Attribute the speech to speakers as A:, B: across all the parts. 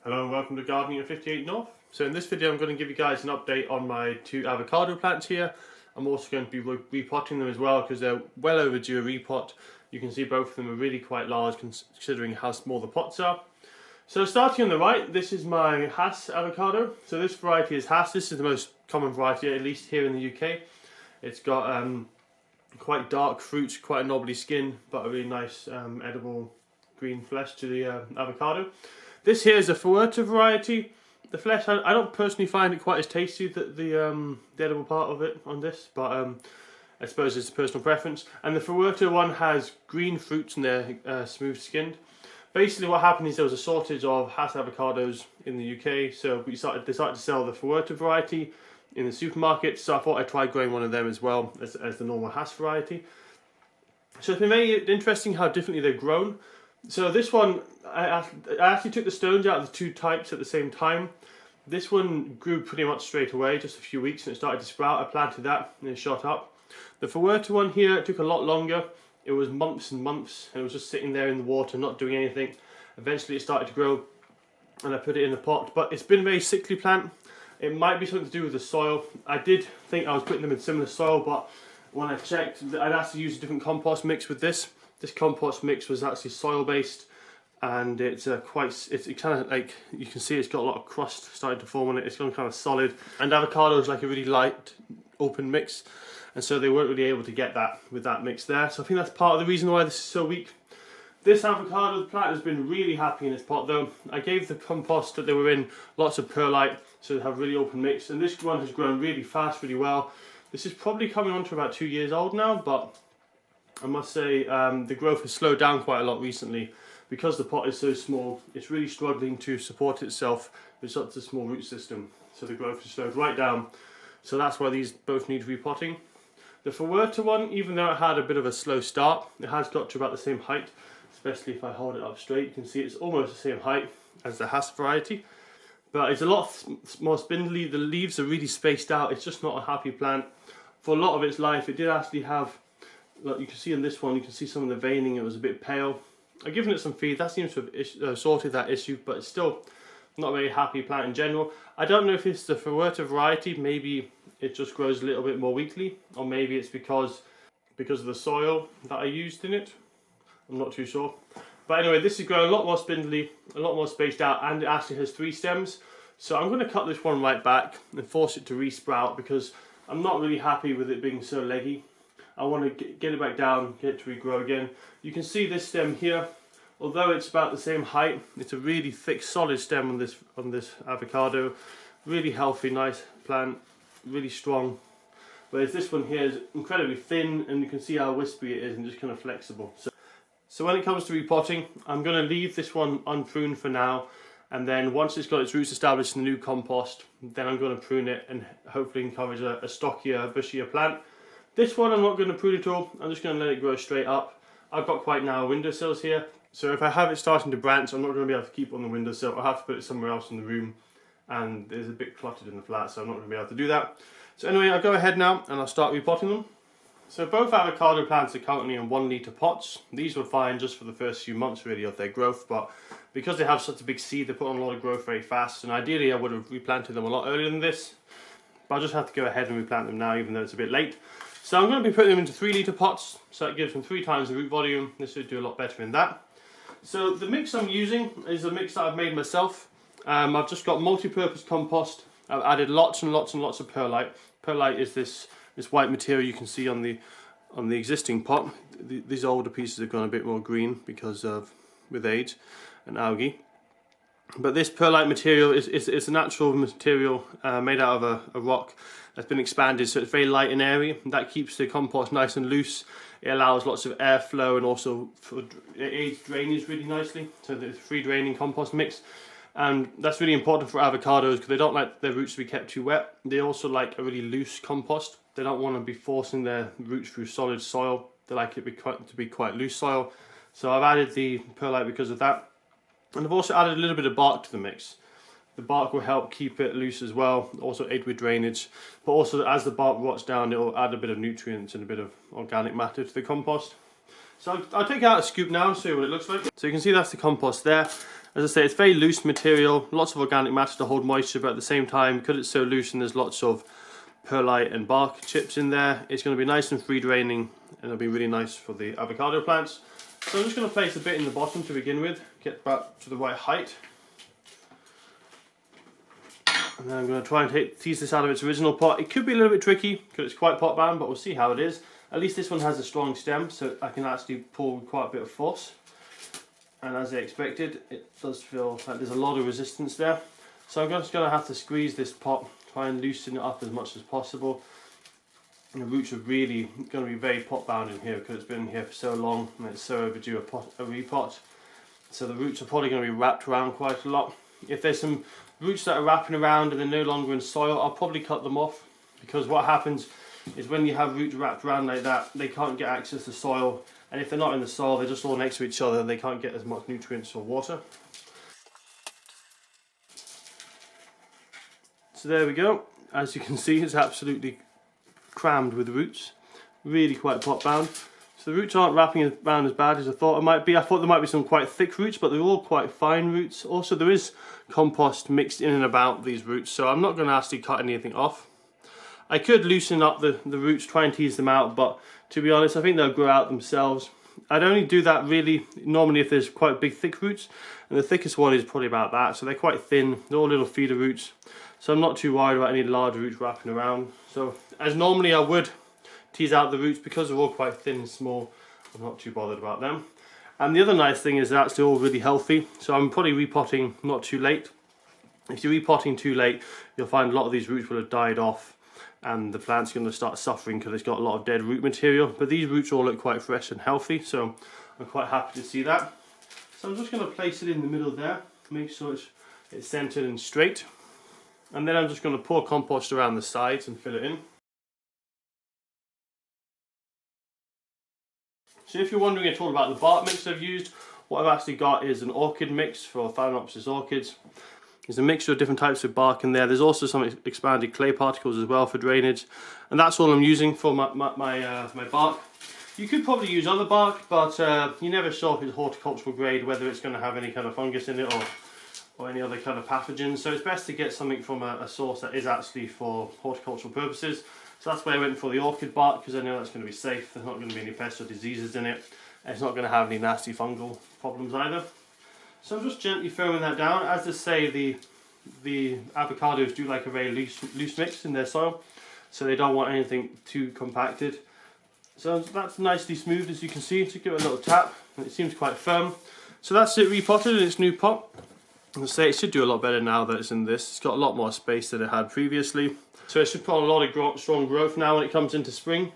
A: Hello and welcome to Gardening at 58 North. So in this video I'm going to give you guys an update on my 2 avocado plants here. I'm also going to be repotting them as well because they're well overdue a repot. You can see both of them are really quite large considering how small the pots are. So starting on the right, this is my Hass avocado. So this variety is Hass. This is the most common variety, at least here in the UK. It's got quite dark fruits, quite a knobbly skin, but a really nice edible green flesh to the avocado. This here is a Fuerte variety. The flesh, I don't personally find it quite as tasty, the edible part of it on this, but I suppose it's a personal preference. And the Fuerte one has green fruits and they're smooth skinned. Basically what happened is there was a shortage of Hass avocados in the UK, so they started to sell the Fuerte variety in the supermarket, so I thought I'd try growing one of them as well as the normal Hass variety. So it's been very interesting how differently they've grown. So this one, I actually took the stones out of the 2 types at the same time. This one grew pretty much straight away, just a few weeks, and it started to sprout. I planted that and it shot up. The Fuerte one here, it took a lot longer. It was months and months, and it was just sitting there in the water, not doing anything. Eventually it started to grow, and I put it in the pot. But it's been a very sickly plant. It might be something to do with the soil. I did think I was putting them in similar soil, but when I checked, I'd actually use a different compost mix with this. This compost mix was actually soil based, and it's kind of like, you can see it's got a lot of crust starting to form on it. It's gone kind of solid, and avocado is like a really light open mix, and so they weren't really able to get that with that mix there. So I think that's part of the reason why this is so weak. This avocado plant has been really happy in its pot though. I gave the compost that they were in lots of perlite, so they have really open mix, and this one has grown really fast, really well. This is probably coming on to about 2 years old now, but I must say the growth has slowed down quite a lot recently because the pot is so small. It's really struggling to support itself with such a small root system, so the growth has slowed right down. So that's why these both need repotting. The Fuerte one, even though it had a bit of a slow start, it has got to about the same height, especially if I hold it up straight. You can see it's almost the same height as the Hass variety, but it's a lot more spindly. The leaves are really spaced out. It's just not a happy plant. For a lot of its life, it did actually have, like you can see in this one, you can see some of the veining. It was a bit pale. I've given it some feed. That seems to have sorted that issue, but it's still not a very happy plant in general. I don't know if it's the Fuerte variety. Maybe it just grows a little bit more weakly, or maybe it's because of the soil that I used in it. I'm not too sure. But anyway, this is growing a lot more spindly, a lot more spaced out, and it actually has 3 stems. So I'm going to cut this one right back and force it to re-sprout because I'm not really happy with it being so leggy. I want to get it back down, get it to regrow again. You can see this stem here, although it's about the same height, it's a really thick, solid stem on this avocado. Really healthy, nice plant, really strong. Whereas this one here is incredibly thin, and you can see how wispy it is and just kind of flexible. So when it comes to repotting, I'm going to leave this one unpruned for now, and then once it's got its roots established in the new compost, then I'm going to prune it and hopefully encourage a stockier, bushier plant. This one I'm not going to prune at all. I'm just going to let it grow straight up. I've got quite narrow windowsills here, so if I have it starting to branch, I'm not going to be able to keep it on the windowsill. I'll have to put it somewhere else in the room, and it's a bit cluttered in the flat, so I'm not going to be able to do that. So anyway, I'll go ahead now and I'll start repotting them. So both avocado plants are currently in 1 litre pots. These were fine just for the first few months really of their growth, but because they have such a big seed, they put on a lot of growth very fast, and ideally I would have replanted them a lot earlier than this, but I'll just have to go ahead and replant them now even though it's a bit late. So I'm going to be putting them into 3 litre pots, so that gives them 3 times the root volume. This should do a lot better in that. So the mix I'm using is a mix that I've made myself. I've just got multi-purpose compost. I've added lots and lots and lots of perlite. Perlite is this white material you can see on the existing pot. These older pieces have gone a bit more green because of with age and algae. But this perlite material is a natural material made out of a rock that's been expanded, so it's very light and airy. That keeps the compost nice and loose. It allows lots of airflow, and also it aids drainage really nicely. So the free draining compost mix, and that's really important for avocados because they don't like their roots to be kept too wet. They also like a really loose compost. They don't want to be forcing their roots through solid soil. They like it to be quite loose soil. So I've added the perlite because of that. And I've also added a little bit of bark to the mix. The bark will help keep it loose as well, also aid with drainage. But also as the bark rots down, it will add a bit of nutrients and a bit of organic matter to the compost. So I'll take out a scoop now and show you what it looks like. So you can see that's the compost there. As I say, it's very loose material, lots of organic matter to hold moisture, but at the same time, because it's so loose and there's lots of perlite and bark chips in there, it's going to be nice and free draining, and it'll be really nice for the avocado plants. So I'm just going to place a bit in the bottom to begin with, get back to the right height. And then I'm going to try and tease this out of its original pot. It could be a little bit tricky because it's quite pot bound, but we'll see how it is. At least this one has a strong stem, so I can actually pull with quite a bit of force. And as I expected, it does feel like there's a lot of resistance there. So I'm just going to have to squeeze this pot, try and loosen it up as much as possible. And the roots are really going to be very pot bound in here because it's been here for so long and it's so overdue a repot. So the roots are probably going to be wrapped around quite a lot. If there's some roots that are wrapping around and they're no longer in soil, I'll probably cut them off, because what happens is when you have roots wrapped around like that, they can't get access to soil, and if they're not in the soil, they're just all next to each other and they can't get as much nutrients or water. So there we go. As you can see, it's absolutely crammed with roots, really quite pot bound. So the roots aren't wrapping around as bad as I thought it might be. I thought there might be some quite thick roots, but they're all quite fine roots. Also, there is compost mixed in and about these roots, so I'm not going to actually cut anything off. I could loosen up the roots, try and tease them out, but to be honest, I think they'll grow out themselves. I'd only do that really normally if there's quite big thick roots, and the thickest one is probably about that, so they're quite thin, they're all little feeder roots, so I'm not too worried about any large roots wrapping around. So as normally I would tease out the roots, because they're all quite thin and small, I'm not too bothered about them. And the other nice thing is they're actually all really healthy, so I'm probably repotting not too late. If you're repotting too late, you'll find a lot of these roots will have died off and the plant's going to start suffering because it's got a lot of dead root material. But these roots all look quite fresh and healthy, so I'm quite happy to see that. So I'm just going to place it in the middle there, make sure it's centered and straight. And then I'm just going to pour compost around the sides and fill it in. So if you're wondering at all about the bark mix I've used, what I've actually got is an orchid mix for Phalaenopsis orchids. There's a mixture of different types of bark in there. There's also some expanded clay particles as well for drainage, and that's all I'm using for my bark. You could probably use other bark, but you're never sure if it's horticultural grade, whether it's going to have any kind of fungus in it or any other kind of pathogens. So it's best to get something from a source that is actually for horticultural purposes. So that's why I went for the orchid bark, because I know that's going to be safe. There's not going to be any pests or diseases in it. It's not going to have any nasty fungal problems either. So I'm just gently throwing that down. As I say, the avocados do like a very loose mix in their soil, so they don't want anything too compacted. So that's nicely smoothed, as you can see. To give it a little tap, and it seems quite firm. So that's it, repotted in its new pot. As I say, it should do a lot better now that it's in this. It's got a lot more space than it had previously, so it should put on a lot of strong growth now when it comes into spring.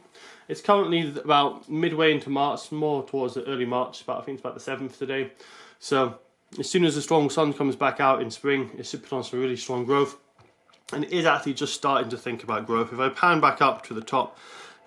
A: It's currently about midway into March, more towards the early March, I think it's about the 7th today. So as soon as the strong sun comes back out in spring, it should put on some really strong growth. And it is actually just starting to think about growth. If I pan back up to the top,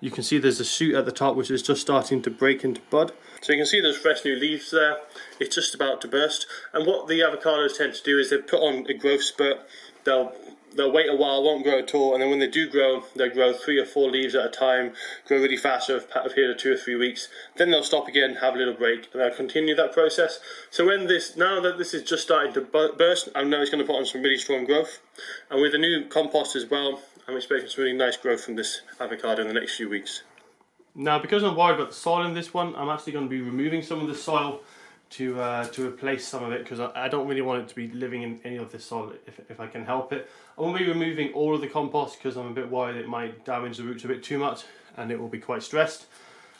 A: you can see there's a shoot at the top which is just starting to break into bud. So you can see there's fresh new leaves there. It's just about to burst. And what the avocados tend to do is they put on a growth spurt. They'll wait a while, won't grow at all, and then when they do grow, they'll grow 3 or 4 leaves at a time, grow really fast over a period of 2 or 3 weeks. Then they'll stop again, have a little break, and they'll continue that process. So now that this is just starting to burst, I know it's going to put on some really strong growth. And with the new compost as well, I'm expecting some really nice growth from this avocado in the next few weeks. Now, because I'm worried about the soil in this one, I'm actually going to be removing some of the soil to replace some of it, because I don't really want it to be living in any of this soil if I can help it. I won't be removing all of the compost because I'm a bit worried it might damage the roots a bit too much and it will be quite stressed.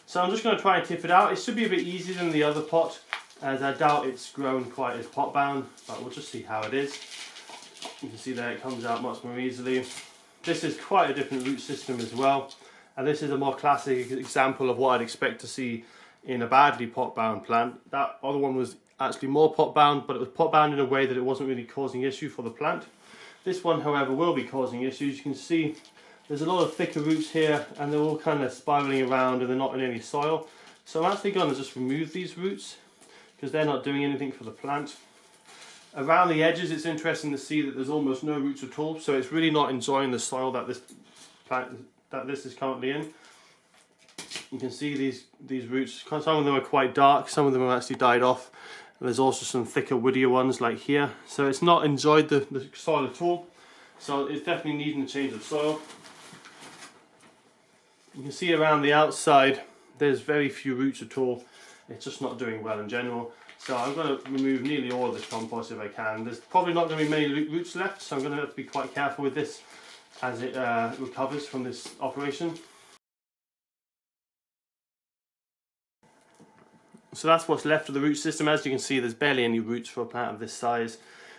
A: So I'm just going to try and tip it out. It should be a bit easier than the other pot, as I doubt it's grown quite as pot bound, but we'll just see how it is. You can see there it comes out much more easily. This is quite a different root system as well, and this is a more classic example of what I'd expect to see in a badly pot bound plant. That other one was actually more pot bound, but it was pot bound in a way that it wasn't really causing issue for the plant. This one, however, will be causing issues. You can see there's a lot of thicker roots here, and they're all kind of spiraling around and they're not in any soil. So I'm actually going to just remove these roots because they're not doing anything for the plant. Around the edges, it's interesting to see that there's almost no roots at all, so it's really not enjoying the soil that this is currently in. You can see these roots, some of them are quite dark, some of them have actually died off, There's also some thicker, woodier ones like here. So it's not enjoyed the soil at all. So it's definitely needing a change of soil. You can see around the outside there's very few roots at all. It's just not doing well in general. So I'm going to remove nearly all of this compost if I can. There's probably not going to be many roots left, so I'm going to have to be quite careful with this as it recovers from this operation. So that's what's left of the root system. As you can see, there's barely any roots for a plant of this size.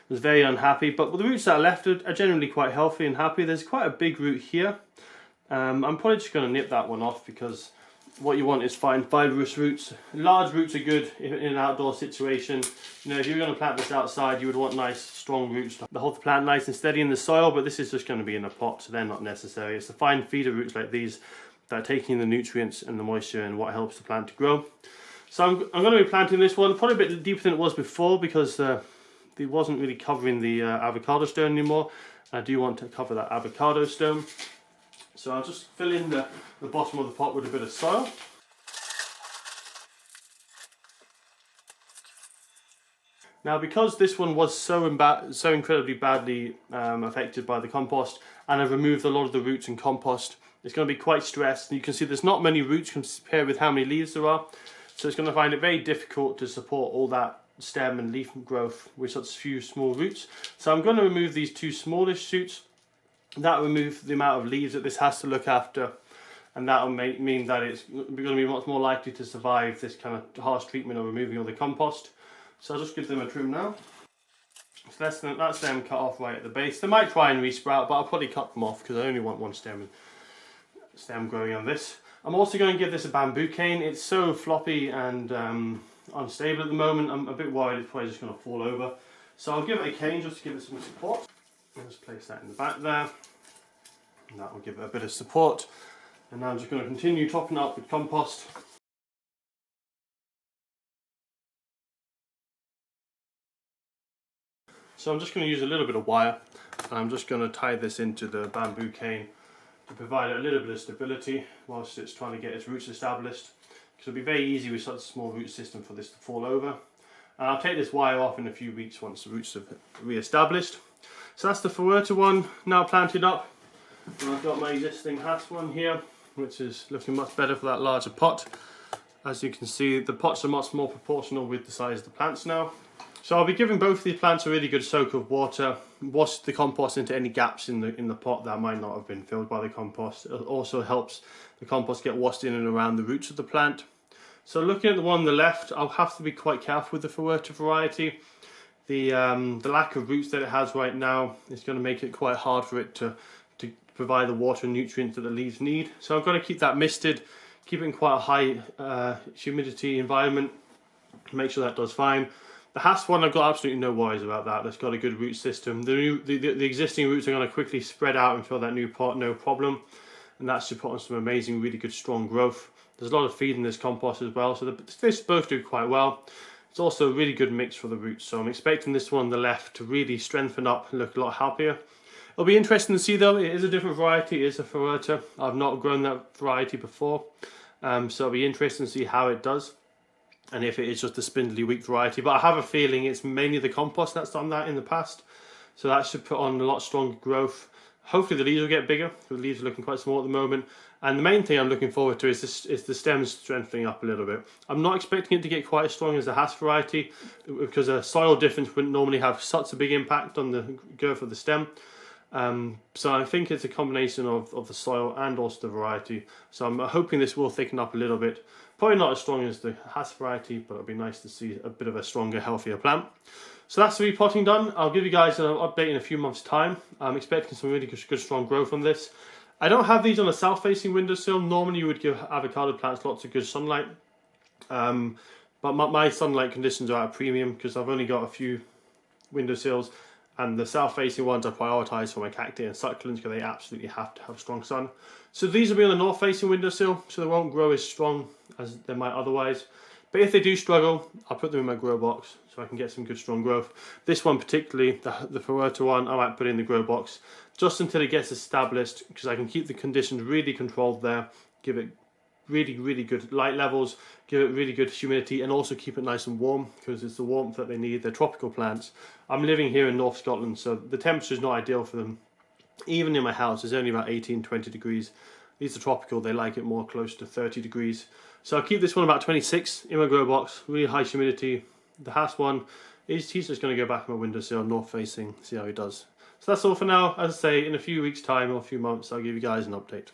A: I was very unhappy, but the roots that are left are generally quite healthy and happy. There's quite a big root here. I'm probably just going to nip that one off because what you want is fine fibrous roots. Large roots are good in an outdoor situation. You know, if you're going to plant this outside, you would want nice, strong roots to hold the plant nice and steady in the soil, but this is just going to be in a pot, so they're not necessary. It's the fine feeder roots like these that are taking the nutrients and the moisture and what helps the plant to grow. So I'm going to be planting this one probably a bit deeper than it was before because it wasn't really covering the avocado stone anymore. I do want to cover that avocado stone. So I'll just fill in the bottom of the pot with a bit of soil. Now because this one was so incredibly badly affected by the compost, and I've removed a lot of the roots and compost, it's going to be quite stressed. And you can see there's not many roots compared with how many leaves there are. So it's going to find it very difficult to support all that stem and leaf growth with such few small roots. So I'm going to remove these two smallish shoots. That will remove the amount of leaves that this has to look after, and that will mean that it's going to be much more likely to survive this kind of harsh treatment of removing all the compost. So I'll just give them a trim now. So that's them cut off right at the base. They might try and resprout, but I'll probably cut them off because I only want one stem growing on this. I'm also going to give this a bamboo cane. It's so floppy and unstable at the moment. I'm a bit worried it's probably just going to fall over. So I'll give it a cane just to give it some support. I'll just place that in the back there. And that will give it a bit of support. And now I'm just going to continue topping up with compost. So I'm just going to use a little bit of wire. And I'm just going to tie this into the bamboo cane to provide it a little bit of stability whilst it's trying to get its roots established. Because it'll be very easy with such a small root system for this to fall over. And I'll take this wire off in a few weeks once the roots are re-established. So that's the Fuerte one now planted up. And I've got my existing Hass one here, which is looking much better for that larger pot. As you can see, the pots are much more proportional with the size of the plants now. So I'll be giving both of these plants a really good soak of water, wash the compost into any gaps in the pot that might not have been filled by the compost. It also helps the compost get washed in and around the roots of the plant. So looking at the one on the left, I'll have to be quite careful with the Fuerte variety. The lack of roots that it has right now is going to make it quite hard for it to provide the water and nutrients that the leaves need. So I've got to keep that misted, keep it in quite a high humidity environment, make sure that does fine. The Hass one, I've got absolutely no worries about that. That's got a good root system. The existing roots are going to quickly spread out and fill that new pot, no problem. And that should put on some amazing, really good, strong growth. There's a lot of feed in this compost as well, so they both do quite well. It's also a really good mix for the roots, so I'm expecting this one on the left to really strengthen up and look a lot happier. It'll be interesting to see though. It is a different variety. It is a Fuerte. I've not grown that variety before, so it'll be interesting to see how it does. And if it is just a spindly weak variety, but I have a feeling it's mainly the compost that's done that in the past. So that should put on a lot stronger growth. Hopefully the leaves will get bigger. The leaves are looking quite small at the moment. And the main thing I'm looking forward to is the stems strengthening up a little bit. I'm not expecting it to get quite as strong as the Hass variety because a soil difference wouldn't normally have such a big impact on the growth of the stem. So I think it's a combination of the soil and also the variety. So I'm hoping this will thicken up a little bit. Probably not as strong as the Hass variety, but it'll be nice to see a bit of a stronger, healthier plant. So that's the repotting done. I'll give you guys an update in a few months' time. I'm expecting some really good strong growth on this. I don't have these on a south-facing windowsill. Normally you would give avocado plants lots of good sunlight. But my sunlight conditions are at a premium because I've only got a few windowsills, and the south-facing ones I prioritise for my cacti and succulents because they absolutely have to have strong sun. So these will be on the north-facing windowsill, so they won't grow as strong as they might otherwise. But if they do struggle, I'll put them in my grow box so I can get some good strong growth. This one particularly, the Fuerte one, I might put in the grow box just until it gets established because I can keep the conditions really controlled there, give it really good light levels, give it really good humidity, and also keep it nice and warm, because it's the warmth that they need. They're tropical plants. I'm living here in North Scotland, so the temperature is not ideal for them. Even in my house, it's only about 18-20 degrees. These are tropical, they like it more close to 30 degrees. So I'll keep this one about 26 in my grow box, really high humidity. The Haas one, he's just going to go back on my windowsill, north facing, see how he does. So that's all for now. As I say, in a few weeks time or a few months, I'll give you guys an update.